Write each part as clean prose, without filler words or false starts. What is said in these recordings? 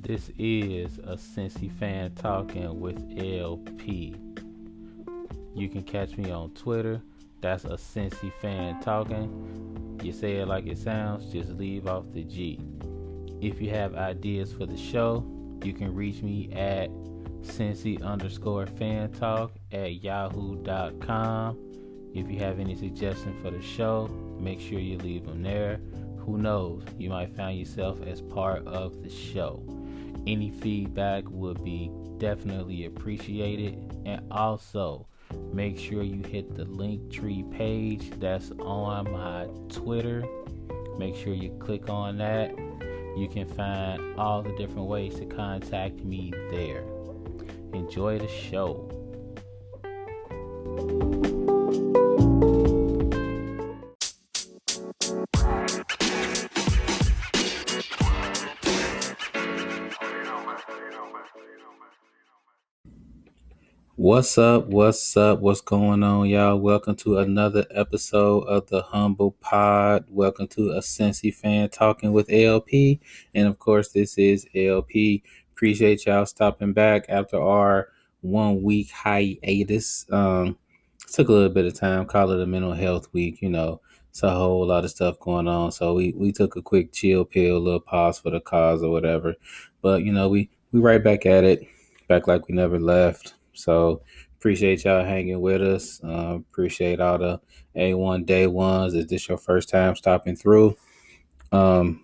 This is a Cincy fan talking with LP. You can catch me on Twitter. That's a Cincy fan talking. You say it like it sounds, just leave off the G. If you have ideas for the show, you can reach me at Cincy_fan talk at yahoo.com. If you have any suggestions for the show, make sure you leave them there. Who knows, you might find yourself as part of the show. Any feedback would be definitely appreciated. And also, make sure you hit the Linktree page that's on my Twitter. Make sure you click on that. You can find all the different ways to contact me there. Enjoy the show. What's up? What's up? What's going on, y'all? Welcome to another episode of the Humble Pod. Welcome to a Cincy fan talking with LP. And of course, this is LP. Appreciate y'all stopping back after our 1 week hiatus. Took a little bit of time, call it a mental health week, It's a whole lot of stuff going on. So we took a quick chill pill, a little pause for the cause or whatever. But we right back at it, back like we never left. So appreciate y'all hanging with us. Appreciate all the A1 day ones. Is this your first time stopping through? Hope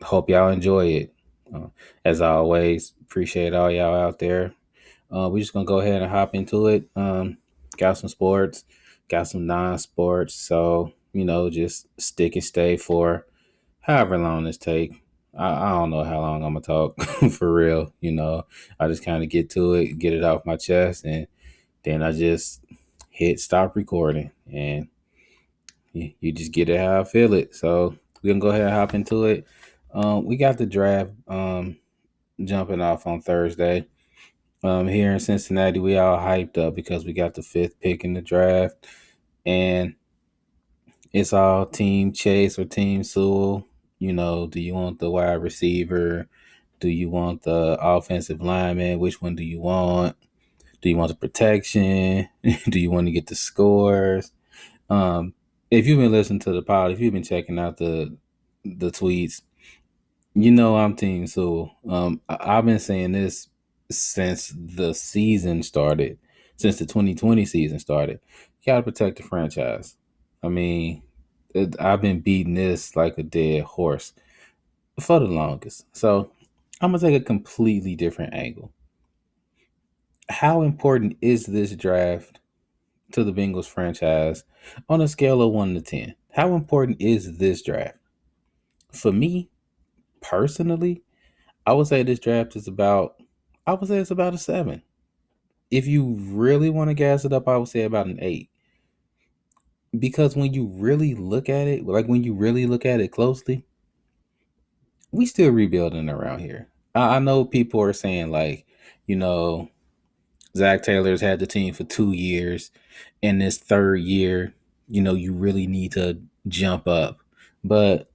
y'all enjoy it. As always, appreciate all y'all out there. We're just gonna go ahead and hop into it. Got some sports, got some non-sports. So just stick and stay for however long this take. I don't know how long I'm gonna talk for real. I just kind of get to it, get it off my chest, and then I just hit stop recording, and you just get it how I feel it. So we're gonna go ahead and hop into it. We got the draft jumping off on Thursday. Here in Cincinnati, we all hyped up because we got the 5th pick in the draft, and it's all Team Chase or Team Sewell. Do you want the wide receiver? Do you want the offensive lineman? Which one do you want? Do you want the protection? Do you want to get the scores? If you've been listening to the pod, if you've been checking out the tweets, I'm Team Sewell. I've been saying this since the season started, since the 2020 season started. You gotta protect the franchise. I mean, I've been beating this like a dead horse for the longest. So I'm gonna take a completely different angle. How important is this draft to the Bengals franchise on a scale of 1 to 10? How important is this draft? For me, personally, I would say this draft is it's about a 7. If you really want to gas it up, I would say about an 8. Because when you really look at it, closely, we still rebuilding around here. I know people are saying Zach Taylor's had the team for 2 years. In this third year, you really need to jump up. But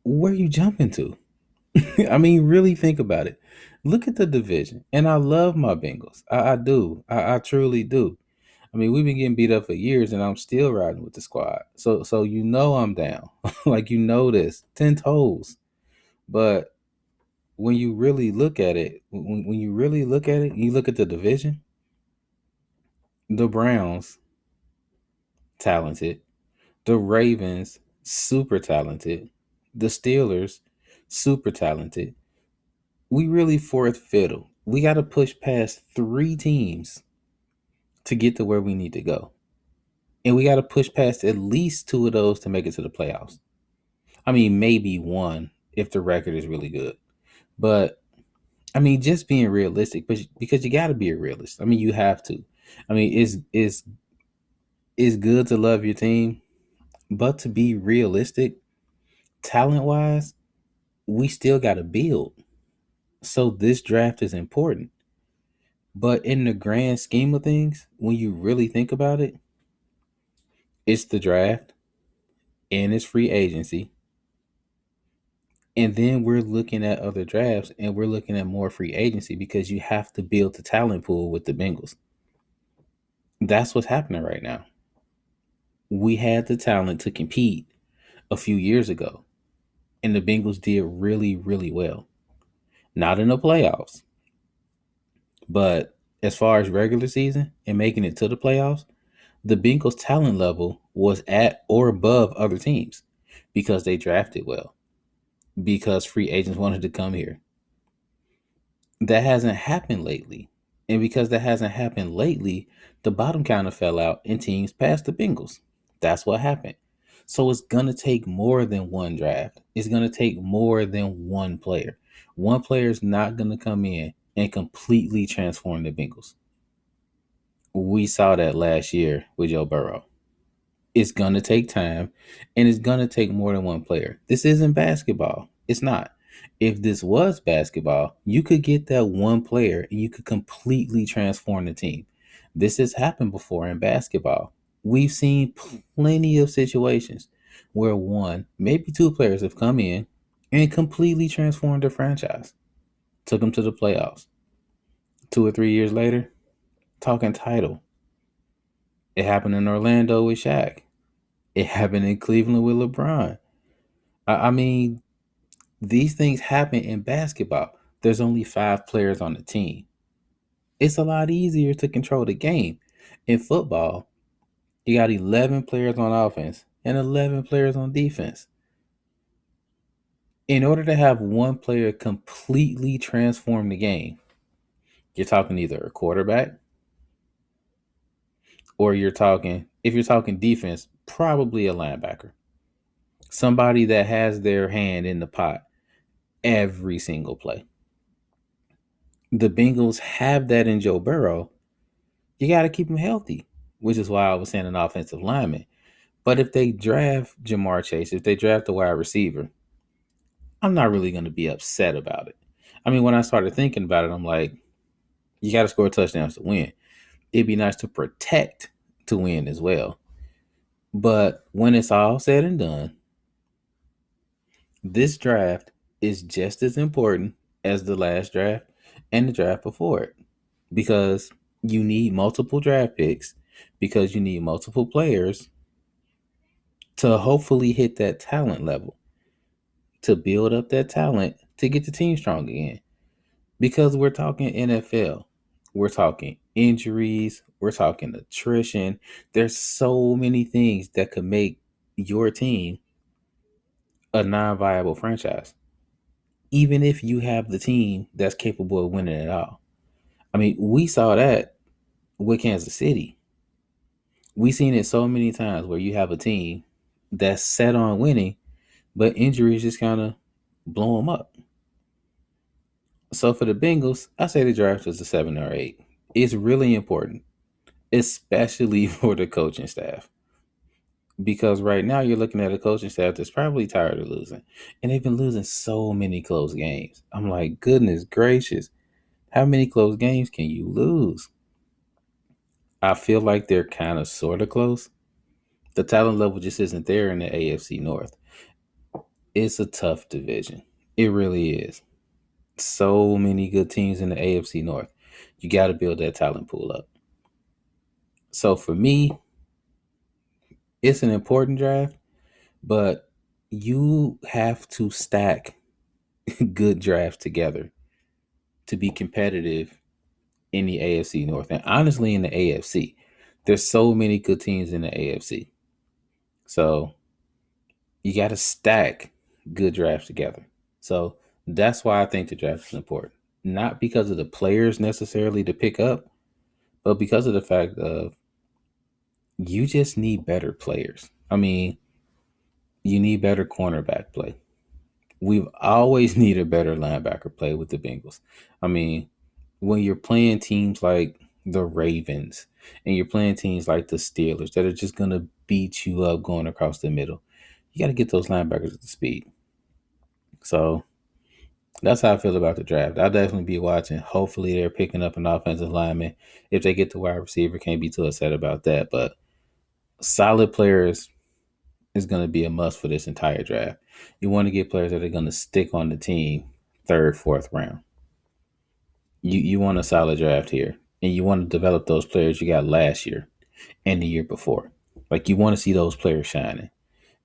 where are you jumping to? I mean, really think about it. Look at the division. And I love my Bengals. I do. I truly do. I mean, we've been getting beat up for years and I'm still riding with the squad. So I'm down. This. 10 toes. But when you really look at it, you look at the division, the Browns, talented. The Ravens, super talented. The Steelers, super talented. We really fourth fiddle. We got to push past 3 teams to get to where we need to go. And we got to push past at least 2 of those to make it to the playoffs. I mean, maybe 1 if the record is really good. But, I mean, just being realistic, because you got to be a realist. I mean, you have to. I mean, it's good to love your team, but to be realistic, talent-wise, we still got to build. So this draft is important. But in the grand scheme of things, when you really think about it, it's the draft and it's free agency. And then we're looking at other drafts and we're looking at more free agency because you have to build the talent pool with the Bengals. That's what's happening right now. We had the talent to compete a few years ago, and the Bengals did really, really well. Not in the playoffs, but as far as regular season and making it to the playoffs, the Bengals' talent level was at or above other teams because they drafted well, because free agents wanted to come here. That hasn't happened lately. And because that hasn't happened lately, the bottom kind of fell out and teams passed the Bengals. That's what happened. So it's going to take more than one draft. It's going to take more than one player. One player is not going to come in and completely transform the Bengals. We saw that last year with Joe Burrow. It's going to take time and it's going to take more than one player. This isn't basketball. It's not. If this was basketball, you could get that one player and you could completely transform the team. This has happened before in basketball. We've seen plenty of situations where one, maybe two players have come in and completely transformed their franchise, took them to the playoffs. 2 or 3 years later, talking title. It happened in Orlando with Shaq. It happened in Cleveland with LeBron. I mean, these things happen in basketball. There's only 5 players on the team. It's a lot easier to control the game. In football, you got 11 players on offense and 11 players on defense. In order to have one player completely transform the game, you're talking either a quarterback or if you're talking defense, probably a linebacker. Somebody that has their hand in the pot every single play. The Bengals have that in Joe Burrow. You got to keep him healthy, which is why I was saying an offensive lineman. But if they draft Jamar Chase, if they draft a wide receiver, I'm not really going to be upset about it. I mean, when I started thinking about it, I'm like, you got to score touchdowns to win. It'd be nice to protect to win as well. But when it's all said and done, this draft is just as important as the last draft and the draft before it because you need multiple draft picks, because you need multiple players to hopefully hit that talent level, to build up that talent to get the team strong again. Because we're talking NFL, we're talking injuries, we're talking attrition. There's so many things that could make your team a non viable franchise, even if you have the team that's capable of winning it all. I mean, we saw that with Kansas City. We've seen it so many times where you have a team that's set on winning, but injuries just kind of blow them up. So for the Bengals, I say the draft is a 7 or 8. It's really important, especially for the coaching staff. Because right now you're looking at a coaching staff that's probably tired of losing. And they've been losing so many close games. I'm like, goodness gracious, how many close games can you lose? I feel like they're kind of sort of close. The talent level just isn't there in the AFC North. It's a tough division. It really is. So many good teams in the AFC North. You got to build that talent pool up. So for me, it's an important draft, but you have to stack good drafts together to be competitive in the AFC North. And honestly, in the AFC, there's so many good teams in the AFC. So you got to stack good drafts together. So that's why I think the draft is important. Not because of the players necessarily to pick up, but because of the fact of you just need better players. I mean, you need better cornerback play. We've always needed better linebacker play with the Bengals. I mean, when you're playing teams like the Ravens and you're playing teams like the Steelers that are just going to beat you up going across the middle, you got to get those linebackers at the speed. So that's how I feel about the draft. I'll definitely be watching. Hopefully, they're picking up an offensive lineman. If they get the wide receiver, can't be too upset about that. But solid players is going to be a must for this entire draft. You want to get players that are going to stick on the team third, fourth round. You want a solid draft here, and you want to develop those players you got last year and the year before. Like you want to see those players shining.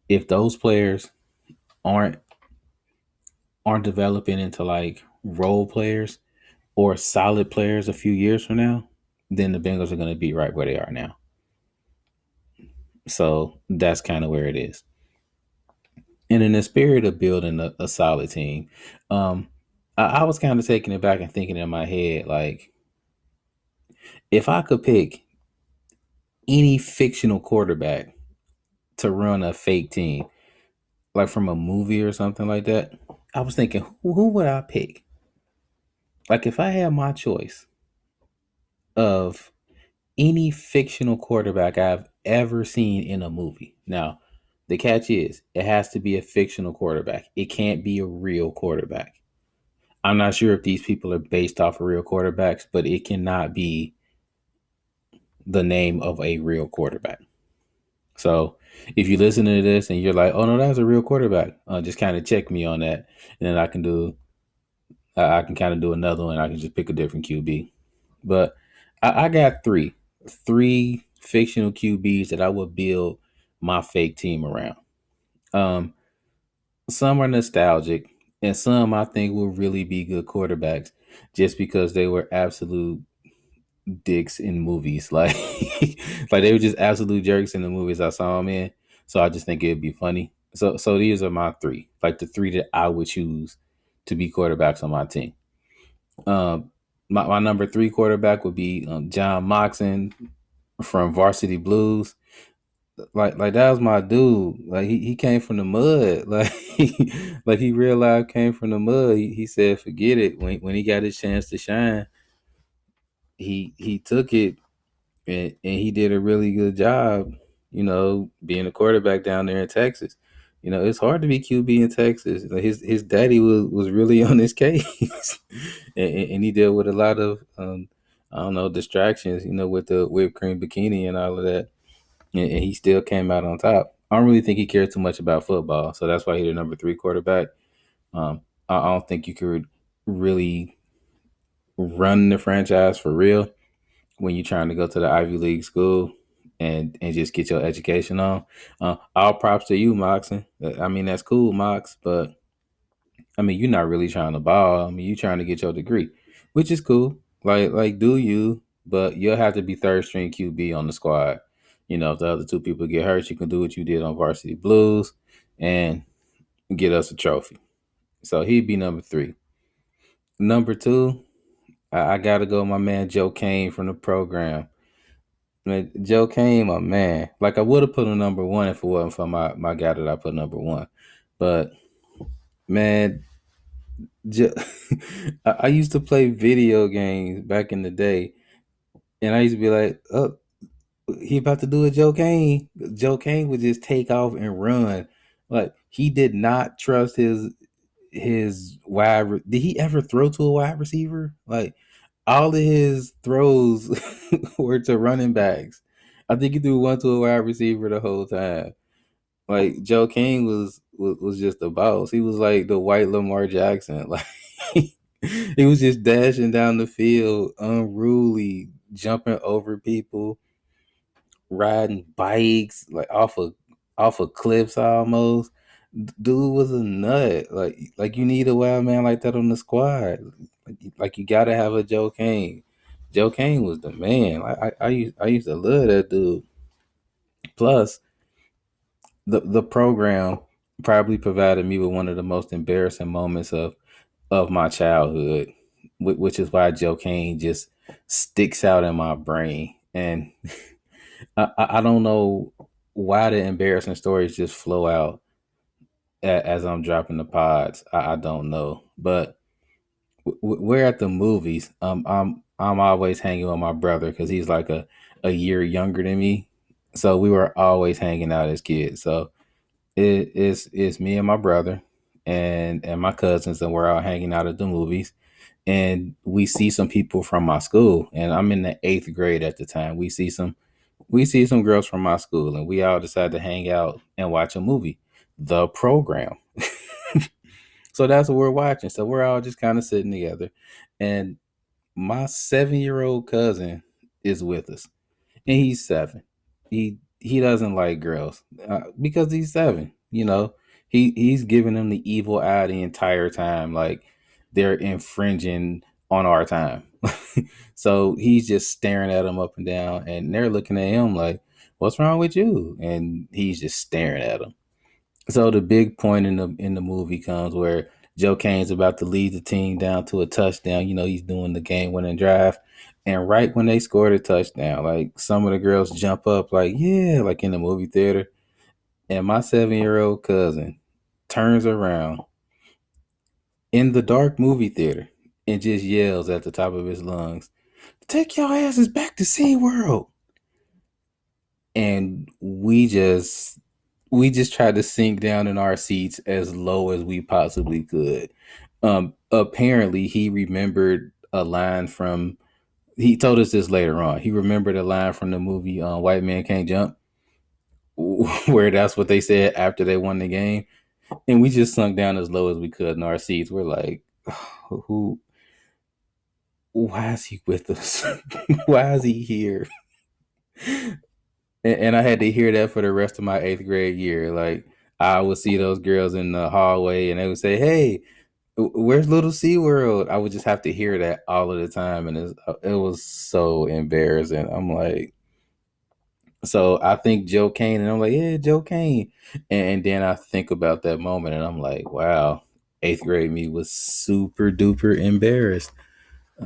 If those players aren't aren't developing into like role players or solid players a few years from now, then the Bengals are going to be right where they are now. So that's kind of where it is. And in the spirit of building a solid team, I was kind of taking it back and thinking in my head, like, if I could pick any fictional quarterback to run a fake team, like from a movie or something like that, I was thinking, who would I pick? Like, if I had my choice of any fictional quarterback I've ever seen in a movie. Now, the catch is it has to be a fictional quarterback. It can't be a real quarterback. I'm not sure if these people are based off of real quarterbacks, but it cannot be the name of a real quarterback. So if you listen to this and you're like, "Oh no, that's a real quarterback," just kind of check me on that, and then I can kind of do another one. I can just pick a different QB. But I got three fictional QBs that I would build my fake team around. Um, some are nostalgic, and some I think will really be good quarterbacks just because they were absolute dicks in movies. Like, like they were just absolute jerks in the movies I saw them in. So I just think it'd be funny. So these are my three, like the three that I would choose to be quarterbacks on my team. Um, my number three quarterback would be John Moxon from Varsity Blues. Like that was my dude. Like he came from the mud. Like like he real life came from the mud. He said forget it. When he got his chance to shine, he took it, and he did a really good job, being a quarterback down there in Texas. It's hard to be QB in Texas. Like his daddy was really on his case, and he dealt with a lot of I don't know, distractions. With the whipped cream bikini and all of that, and he still came out on top. I don't really think he cared too much about football, so that's why he's the number three quarterback. I don't think you could really run the franchise for real when you're trying to go to the Ivy League school and just get your education on. All props to you, Moxon. I mean, that's cool, Mox, but I mean, you're not really trying to ball. I mean, you're trying to get your degree, which is cool. Like do you? But you'll have to be third string QB on the squad. If the other two people get hurt, you can do what you did on Varsity Blues and get us a trophy. So he'd be number three. Number two, I gotta go, my man Joe Kane from the program. Man, Joe Kane, my man. Like I would have put him number one if it wasn't for my guy that I put number one. But man, Joe, I used to play video games back in the day, and I used to be like, "Oh, he about to do a Joe Kane." Joe Kane would just take off and run. Like he did not trust his did he ever throw to a wide receiver? Like all of his throws were to running backs. I think he threw one to a wide receiver the whole time. Like Joe King was just a boss. He was like the white Lamar Jackson. Like he was just dashing down the field, unruly, jumping over people, riding bikes, like off of cliffs almost. Dude was a nut. Like you need a wild man like that on the squad. Like you gotta have a Joe Kane. Joe Kane was the man. I used to love that dude. Plus, the program probably provided me with one of the most embarrassing moments of my childhood, which is why Joe Kane just sticks out in my brain. And I don't know why the embarrassing stories just flow out as I'm dropping the pods. I don't know, but we're at the movies. I'm always hanging with my brother because he's like a year younger than me, so we were always hanging out as kids. So it's me and my brother and my cousins, and we're all hanging out at the movies. And we see some people from my school, and I'm in the eighth grade at the time. We see some we see some girls from my school, and we all decide to hang out and watch a movie, The Program. So that's what we're watching. So we're all just kind of sitting together, and my 7-year-old cousin is with us, and he's 7. He doesn't like girls because he's 7. He's giving them the evil eye the entire time, like they're infringing on our time. So he's just staring at them up and down, and they're looking at him like, "What's wrong with you?" And he's just staring at them. So the big point in the movie comes where Joe Kane's about to lead the team down to a touchdown. He's doing the game winning drive. And right when they scored a touchdown, like some of the girls jump up like, yeah, like in the movie theater. And my 7-year-old cousin turns around in the dark movie theater and just yells at the top of his lungs, "Take your asses back to SeaWorld." And we just tried to sink down in our seats as low as we possibly could. Apparently he remembered a line from he told us this later on. He remembered a line from the movie White Man Can't Jump, where that's what they said after they won the game. And we just sunk down as low as we could in our seats. We're like, who why is he with us? Why is he here? And I had to hear that for the rest of my 8th grade year. Like I would see those girls in the hallway, and they would say, "Hey, where's Little SeaWorld?" I would just have to hear that all of the time, and it was so embarrassing. I'm like, so I think Joe Kane, and I'm like, yeah, Joe Kane, and then I think about that moment, and I'm like, wow, 8th grade me was super duper embarrassed.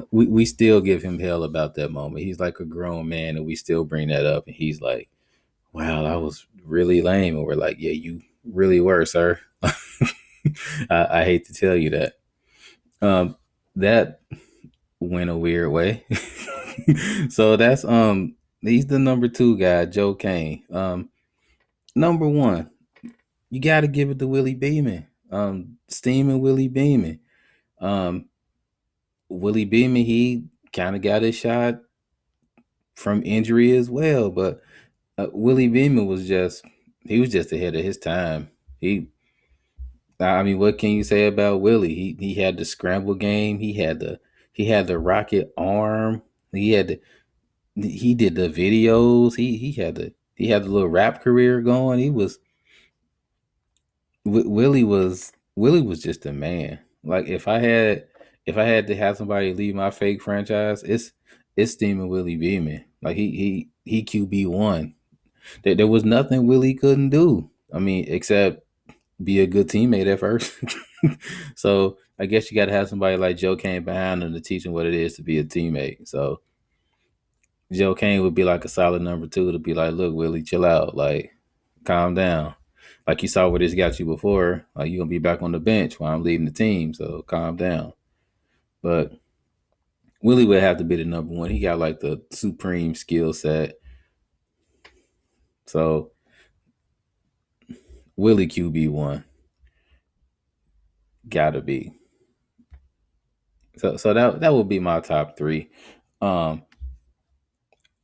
We still give him hell about that moment. He's like a grown man, and we still bring that up, and he's like, wow, that was really lame. And we're like, yeah, you really were, sir. I hate to tell you that. That went a weird way. So that's he's the number 2 guy, Joe Kane. Number 1, you got to give it to Willie Beeman. Steaming Willie Beeman. Um, Willie Beeman, he kind of got his shot from injury as well, but Willie Beeman he was just ahead of his time. I mean, what can you say about Willie? He had the scramble game. He had the rocket arm. He did the videos. He had the little rap career going. Willie was just a man. Like if I had to have somebody leave my fake franchise, it's Steamin' Willie Beeman. Like he QB1. There was nothing Willie couldn't do. I mean, except be a good teammate at first. So I guess you got to have somebody like Joe Kane behind him to teach him what it is to be a teammate. So Joe Kane would be like a solid number 2 to be like, look, Willie, chill out, like calm down. Like you saw where this got you before. Like you're gonna be back on the bench while I'm leading the team. So calm down. But Willie would have to be the number 1. He got like the supreme skill set. So Willie QB1 gotta be. So that would be my top 3. Um,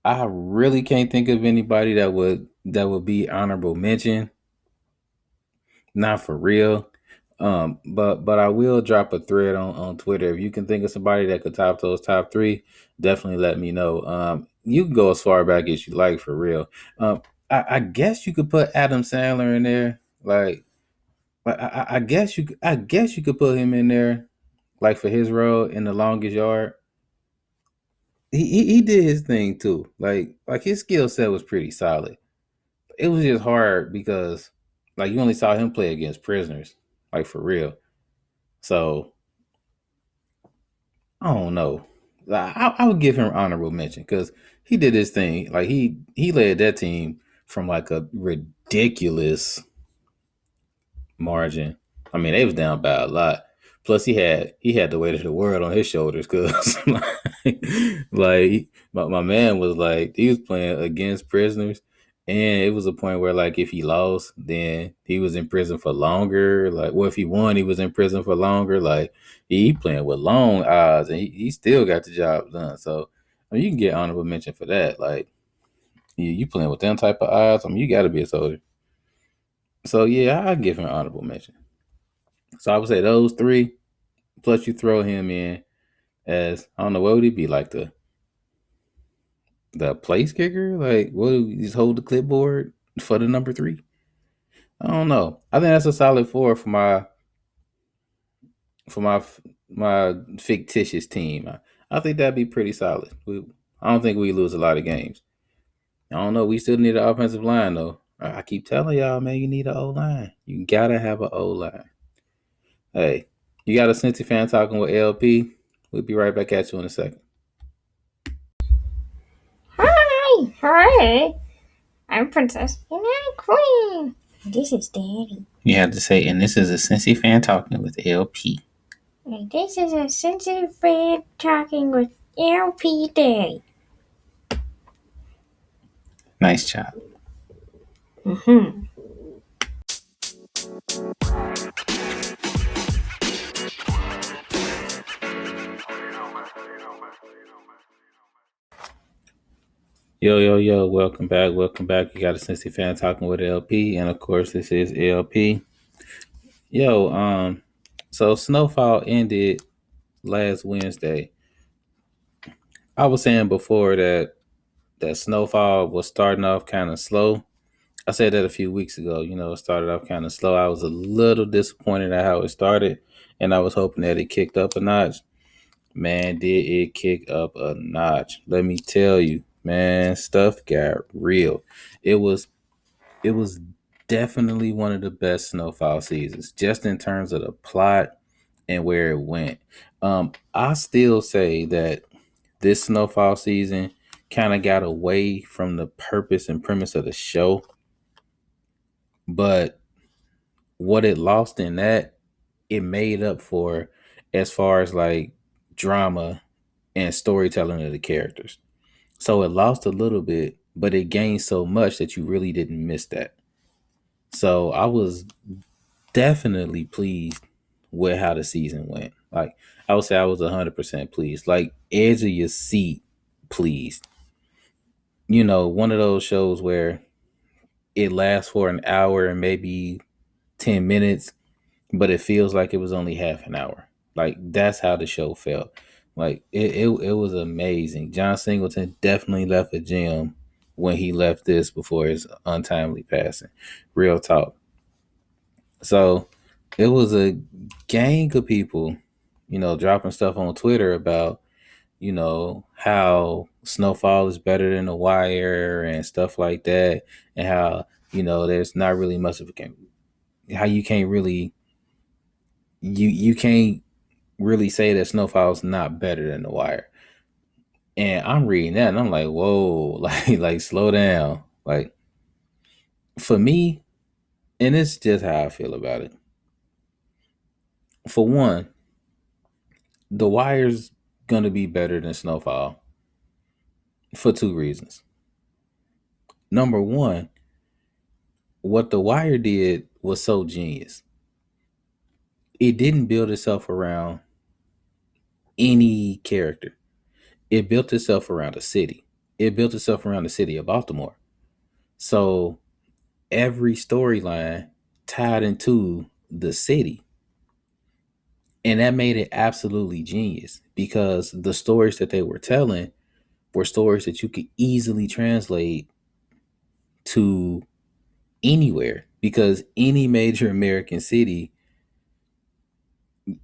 I really can't think of anybody that would be honorable mention. Not for real. But I will drop a thread on Twitter. If you can think of somebody that could top those top 3, definitely let me know. You can go as far back as you like for real. I guess you could put Adam Sandler in there. I guess you could put him in there, like for his role in The Longest Yard. He did his thing too. Like his skill set was pretty solid. It was just hard because like you only saw him play against prisoners, like for real. So I don't know. I would give him honorable mention because he did his thing. Like he led that team from like a ridiculous margin. I mean, they was down by a lot. Plus, he had the weight of the world on his shoulders because like my man was like he was playing against prisoners, and it was a point where like if he lost, then he was in prison for longer. Like, well, if he won, he was in prison for longer. Like he playing with long odds, and he still got the job done. So I mean, you can get honorable mention for that. Like You playing with them type of odds. I mean, you got to be a soldier. So yeah, I give him an honorable mention. So I would say those three. Plus, you throw him in as I don't know what would he be like the place kicker. Like what? Would he just hold the clipboard for the number three? I don't know. I think that's a solid four for my fictitious team. I think that'd be pretty solid. I don't think we lose a lot of games. I don't know. We still need an offensive line though. I keep telling y'all, man, you need an O line. You gotta have an O line. Hey, you got a Cincy fan talking with LP. We'll be right back at you in a second. Hi, hi. I'm Princess and I'm Queen. This is Daddy. You have to say, and this is a Cincy fan talking with LP. And this is a sensitive fan talking with LP Daddy. Nice job. Mm-hmm. Yo, yo, yo, welcome back. Welcome back. You got a Cincy fan talking with LP. And of course, this is LP. Yo, so Snowfall ended last Wednesday. I was saying before that Snowfall was starting off kind of slow. I said that a few weeks ago. It started off kind of slow. I was a little disappointed at how it started, and I was hoping that it kicked up a notch. Man, did it kick up a notch? Let me tell you, man, stuff got real. It was it was definitely one of the best Snowfall seasons, just in terms of the plot and where it went. I still say that this Snowfall season kind of got away from the purpose and premise of the show, but what it lost in that, it made up for as far as like drama and storytelling of the characters. So it lost a little bit, but it gained so much that you really didn't miss that. So I was definitely pleased with how the season went. Like I would say I was 100% pleased. Like edge of your seat pleased. One of those shows where it lasts for an hour and maybe 10 minutes, but it feels like it was only half an hour. Like that's how the show felt. Like it was amazing. John Singleton definitely left a gem when he left this before his untimely passing. Real talk. So it was a gang of people, dropping stuff on Twitter about, how Snowfall is better than The Wire and stuff like that, and how, there's not really much of how you can't really you can't really say that Snowfall's not better than The Wire. And I'm reading that and I'm like, whoa, like slow down. Like for me, and it's just how I feel about it. For one, The Wire's gonna be better than Snowfall for two reasons. Number one, what The Wire did was so genius. It didn't build itself around any character. It built itself around a city. It built itself around the city of Baltimore. So every storyline tied into the city. And that made it absolutely genius because the stories that they were telling were stories that you could easily translate to anywhere because any major American city,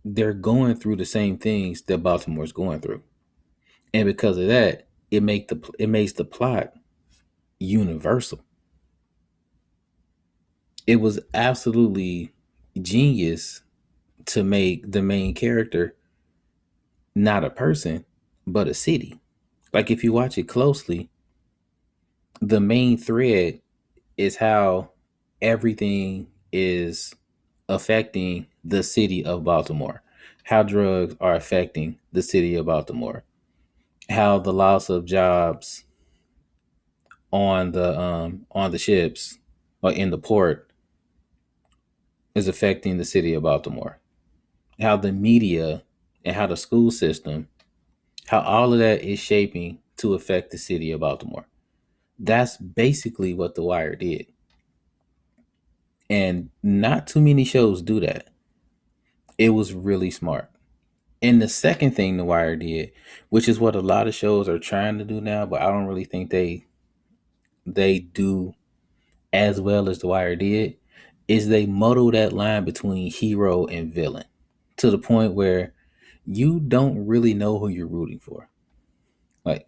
they're going through the same things that Baltimore's going through. And because of that, it makes the plot universal. It was absolutely genius to make the main character not a person, but a city. Like if you watch it closely, the main thread is how everything is affecting the city of Baltimore, how drugs are affecting the city of Baltimore, how the loss of jobs on the ships or in the port is affecting the city of Baltimore, how the media and how the school system, how all of that is shaping to affect the city of Baltimore. That's basically what The Wire did. And not too many shows do that. It was really smart. And the second thing The Wire did, which is what a lot of shows are trying to do now, but I don't really think they do as well as The Wire did, is they muddle that line between hero and villain to the point where you don't really know who you're rooting for. Like,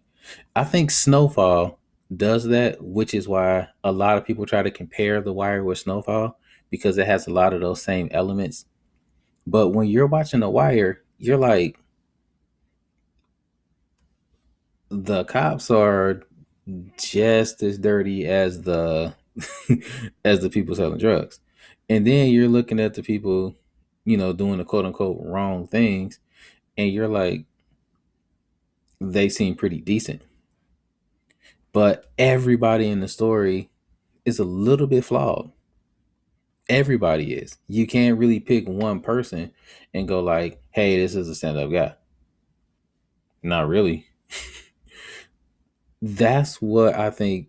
I think Snowfall does that, which is why a lot of people try to compare The Wire with Snowfall because it has a lot of those same elements. But when you're watching The Wire, you're like, the cops are just as dirty as the as the people selling drugs. And then you're looking at the people, doing the quote unquote wrong things, and you're like, they seem pretty decent. But everybody in the story is a little bit flawed. Everybody is. You can't really pick one person and go like, hey, this is a stand-up guy. Not really. That's what I think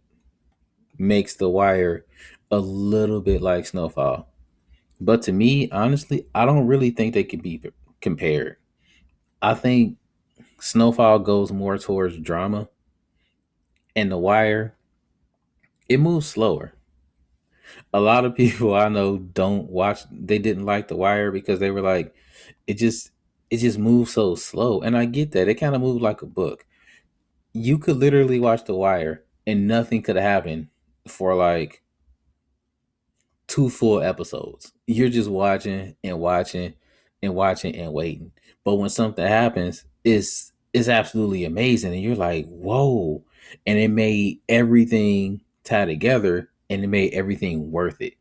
makes The Wire a little bit like Snowfall. But to me, honestly, I don't really think they could be compared. I think Snowfall goes more towards drama, and The Wire, it moves slower. A lot of people I know don't watch, they didn't like The Wire because they were like, it just it just moves so slow. And I get that. It kind of moved like a book. You could literally watch The Wire and nothing could happen for like two full episodes. You're just watching and watching and watching and waiting. But when something happens, it's absolutely amazing. And you're like, whoa. And it made everything tie together and it made everything worth it.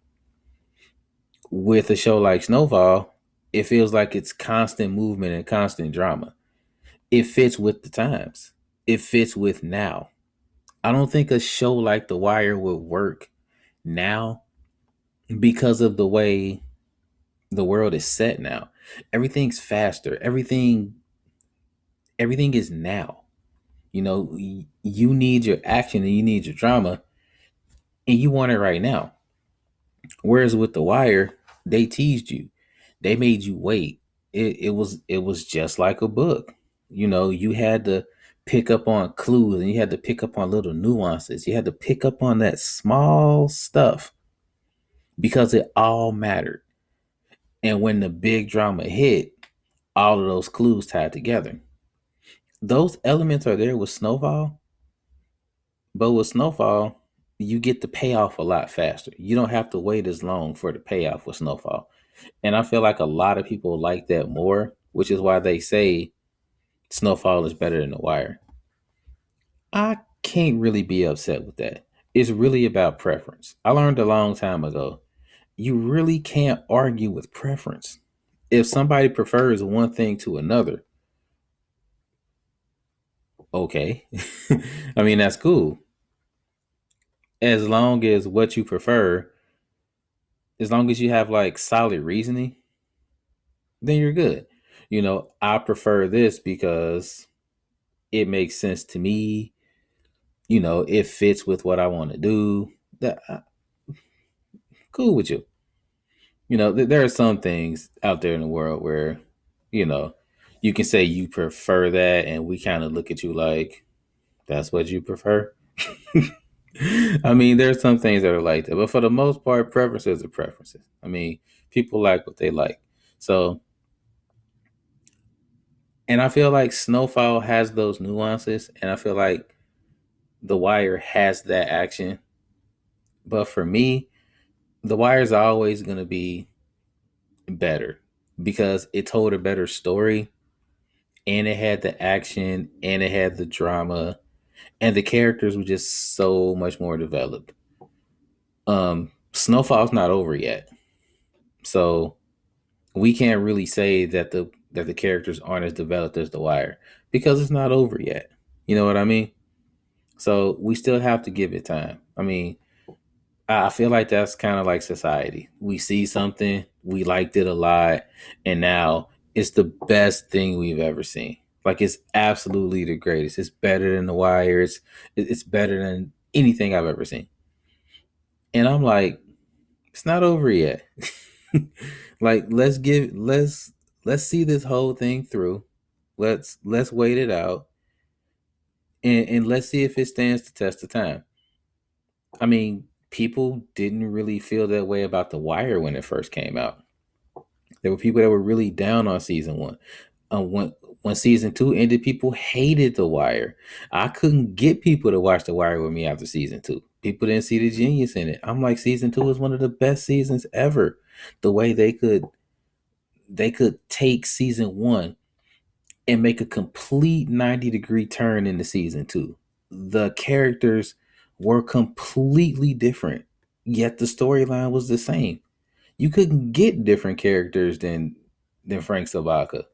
With a show like Snowfall, it feels like it's constant movement and constant drama. It fits with the times. It fits with now. I don't think a show like The Wire would work now because of the way the world is set now. Everything's faster. Everything is now. You need your action and you need your drama and you want it right now. Whereas with The Wire, they teased you. They made you wait. It was just like a book. You had to pick up on clues and you had to pick up on little nuances. You had to pick up on that small stuff because it all mattered. And when the big drama hit, all of those clues tied together. Those elements are there with Snowfall, but with Snowfall, you get the payoff a lot faster. You don't have to wait as long for the payoff with Snowfall. And I feel like a lot of people like that more, which is why they say Snowfall is better than The Wire. I can't really be upset with that. It's really about preference. I learned a long time ago, you really can't argue with preference. If somebody prefers one thing to another, okay. I mean, that's cool. As long as what you prefer, as long as you have like solid reasoning, then you're good. I prefer this because it makes sense to me. It fits with what I want to do. That cool with you. There are some things out there in the world where, you know, you can say you prefer that, and we kind of look at you like that's what you prefer. I mean, there's some things that are like that, but for the most part, preferences are preferences. I mean, people like what they like. So, and I feel like Snowfall has those nuances, and I feel like The Wire has that action. But for me, The Wire is always going to be better because it told a better story, and it had the action, and it had the drama, and the characters were just so much more developed. Snowfall's not over yet, so we can't really say that the characters aren't as developed as The Wire because it's not over yet. You know what I mean? So we still have to give it time. I mean, I feel like that's kind of like society. We see something, we liked it a lot, and now it's the best thing we've ever seen. Like it's absolutely the greatest. It's better than The Wire. It's better than anything I've ever seen. And I'm like, it's not over yet. Like let's see this whole thing through. Let's wait it out and let's see if it stands the test of time. I mean, people didn't really feel that way about The Wire when it first came out. There were people that were really down on season one. When season two ended, people hated The Wire. I couldn't get people to watch The Wire with me after season two. People didn't see the genius in it. I'm like, season two was one of the best seasons ever. The way they could take season one and make a complete 90-degree turn into season two. The characters were completely different, yet the storyline was the same. You couldn't get different characters than Frank Sabaka.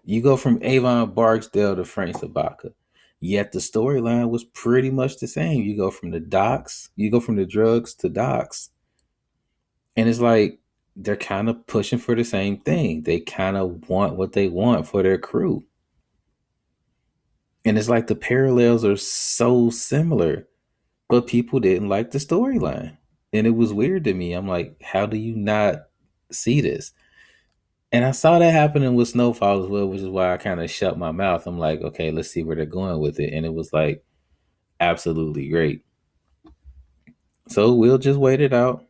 You go from Avon Barksdale to Frank Sabaka, yet the storyline was pretty much the same. You go from the drugs to docs, and it's like they're kind of pushing for the same thing. They kind of want what they want for their crew. And it's like the parallels are so similar, but people didn't like the storyline. And it was weird to me. I'm like, how do you not see this? And I saw that happening with Snowfall as well, which is why I kind of shut my mouth. I'm like, okay, let's see where they're going with it. And it was like absolutely great. So we'll just wait it out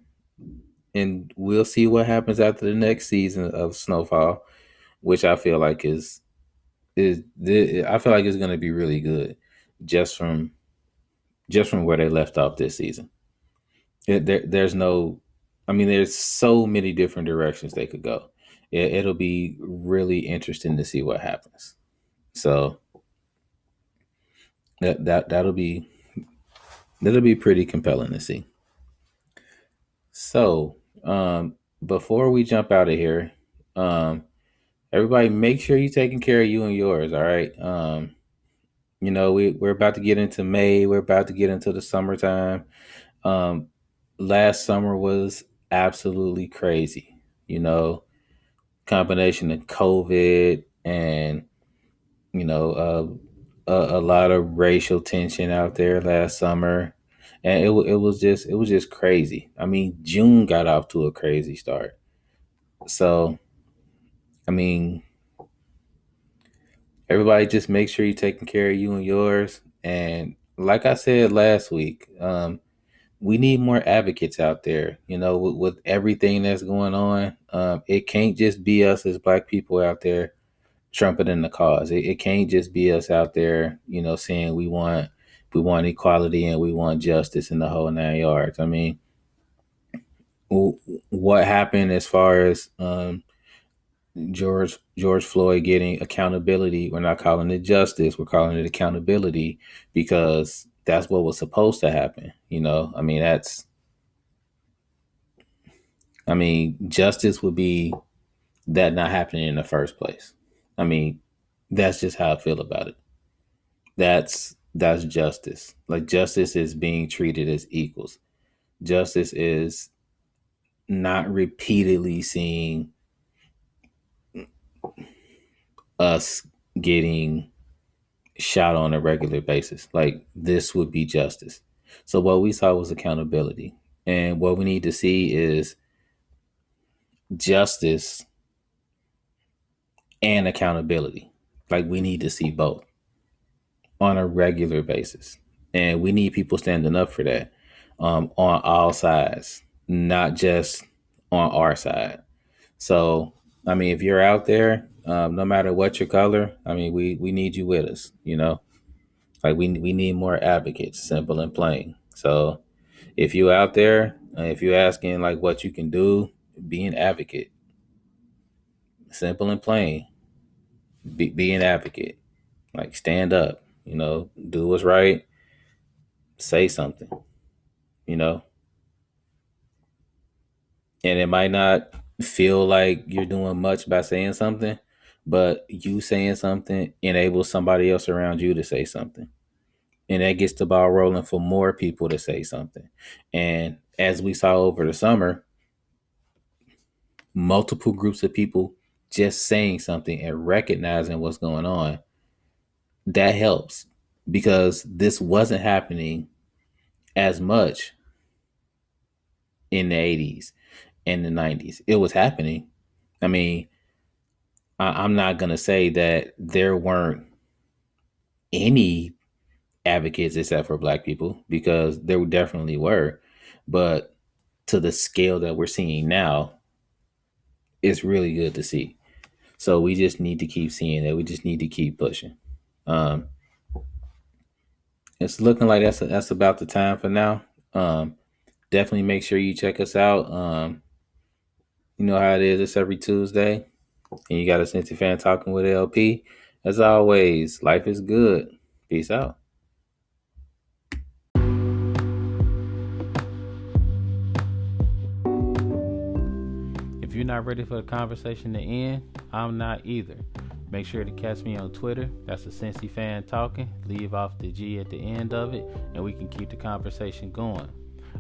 and we'll see what happens after the next season of Snowfall, which I feel like I feel like it's going to be really good just from where they left off this season. There's no, I mean, there's so many different directions they could go. It'll be really interesting to see what happens. So that'll be pretty compelling to see. So before we jump out of here, um, everybody make sure you're taking care of you and yours. All right. We're about to get into May. We're about to get into the summertime. Um, Last summer was absolutely crazy. You know, combination of COVID and you know a lot of racial tension out there last summer, and it was just crazy. I mean, June got off to a crazy start. So I mean, everybody just make sure you're taking care of you and yours. And like I said last week, we need more advocates out there. With everything that's going on, it can't just be us as Black people out there trumpeting the cause. It can't just be us out there, saying we want equality and we want justice in the whole 9 yards. I mean, what happened as far as George Floyd getting accountability? We're not calling it justice. We're calling it accountability because that's what was supposed to happen. Justice would be that not happening in the first place. I mean, that's just how I feel about it. That's justice. Like, justice is being treated as equals. Justice is not repeatedly seeing us getting shot on a regular basis. Like, this would be justice. So what we saw was accountability. And what we need to see is justice and accountability. Like, we need to see both on a regular basis. And we need people standing up for that, on all sides, not just on our side. So, I mean, if you're out there, no matter what your color, I mean, we need you with us, Like, we need more advocates, simple and plain. So if you out there, if you're asking like what you can do, be an advocate, simple and plain. Be an advocate. Like, stand up, do what's right, say something, you know, and it might not feel like you're doing much by saying something, but you saying something enables somebody else around you to say something. And that gets the ball rolling for more people to say something. And as we saw over the summer, multiple groups of people just saying something and recognizing what's going on, that helps because this wasn't happening as much in the 80s and the 90s. It was happening. I mean, I'm not going to say that there weren't any advocates except for black people, because there definitely were. But to the scale that we're seeing now, it's really good to see. So we just need to keep seeing it. We just need to keep pushing. Um, it's looking like that's about the time for now. Definitely make sure you check us out. You know how it is. It's every Tuesday, and you got a Cincy fan talking with LP. As always, life is good. Peace out. If you're not ready for the conversation to end, I'm not either. Make sure to catch me on Twitter. That's a Cincy fan talking. Leave off the G at the end of it, and we can keep the conversation going.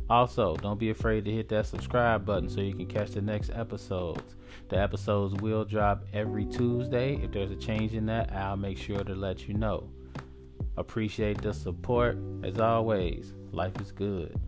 Also, don't be afraid to hit that subscribe button so you can catch the next episodes. The episodes will drop every Tuesday. If there's a change in that, I'll make sure to let you know. Appreciate the support. As always, life is good.